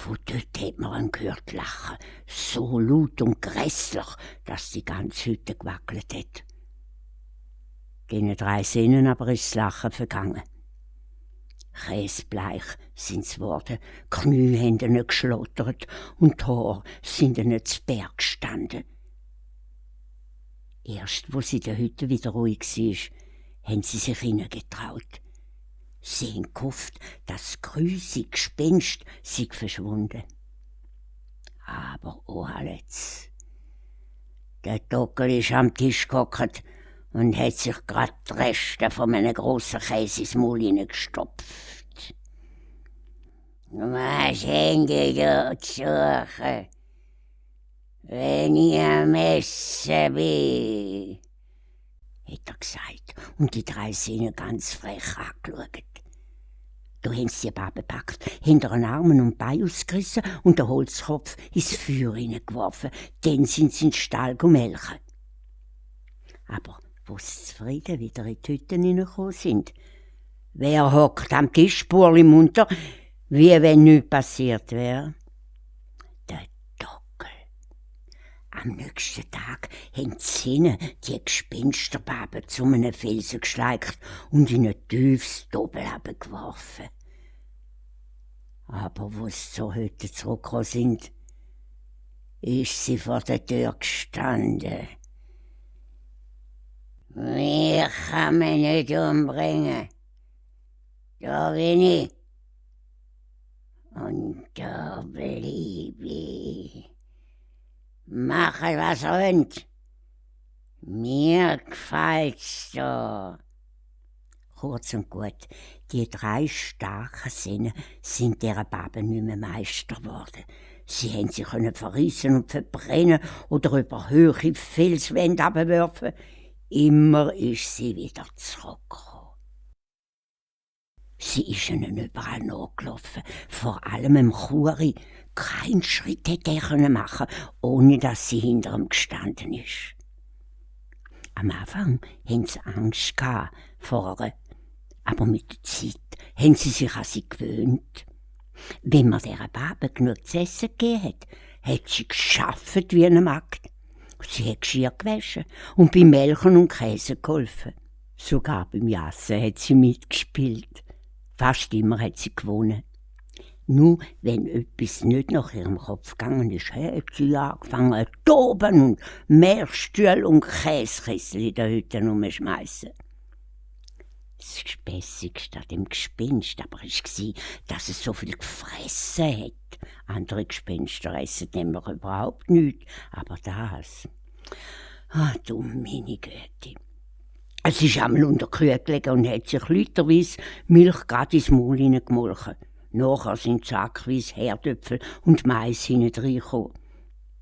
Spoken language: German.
Von dort hat man ihn gehört lachen, so laut und grässlich, dass die ganze Hütte gewackelt hat. Den 3 Sinnen aber ist das Lachen vergangen. Käsebleich sind sie geworden, die Knie haben ihnen geschlottert und die Haare sind ihnen zu Berg gestanden. Erst, wo sie in der Hütte wieder ruhig war, haben sie sich hineingetraut. Sie haben gehofft, das grüßige Gespenst sei verschwunden. Aber oh jetzt. Der Dockel ist am Tisch gehockt und hat sich grad die Reste von einem grossen Käse ins Maul hineingestopft. Was haben die da zu suchen, wenn ich am Essen bin? Hat er gesagt und die 3 Söhne ganz frech angeschaut. Da haben sie die Babe gepackt, hinter den Armen und Beinen ausgerissen und den Holzkopf ins Feuer hineingeworfen. Dann sind sie in den Stall melken. Aber wo sie zufrieden wieder in die Hütten hineingekommen sind, wer hockt am Tisch Spurli munter, wie wenn nichts passiert wäre? Der Dockel. Am nächsten Tag haben die Söhne die Gespensterbabe zu einem Felsen geschleicht und in ein tiefes Doppel geworfen. Aber wo sie zur Hütte zurückgekommen sind, ist sie vor der Tür gestanden. Mich kann man nicht umbringen. Da bin ich. Und da bleib ich. Machet, was ihr wollt. Mir gefällt's da. Kurz und gut, die 3 starken Söhne sind dieser Babe nicht mehr Meister geworden. Sie haben sich verreissen und verbrennen oder über hohe Felswände abwerfen. Immer ist sie wieder zurückgekommen. Sie ist ihnen überall nachgelaufen, vor allem im Churi. Keinen Schritt hätte er machen können, ohne dass sie hinter ihm gestanden ist. Am Anfang hatten sie Angst vor ihr, aber mit der Zeit haben sie sich an sie gewöhnt. Wenn man dieser Babe genug zu essen gegeben hat sie geschafft wie eine Magd. Sie hat Geschirr gewaschen und beim Melken und Käse geholfen. Sogar beim Jassen hat sie mitgespielt. Fast immer hat sie gewonnen. Nur wenn etwas nicht nach ihrem Kopf gegangen ist, hat sie angefangen zu toben und Meerstühle und Käsekessel in der Hütte rumschmeissen. Das Gespässigste an dem Gespenst aber war, dass es so viel gefressen hat. Andere Gespenster essen nämlich überhaupt nichts, aber das. Du meine Güte. Es ist einmal unter die Kühe gelegen und hat sich literweise Milch gerade ins Maul hineingemolken. Nachher sind sackweise Herdöpfel und Mais hineingekommen.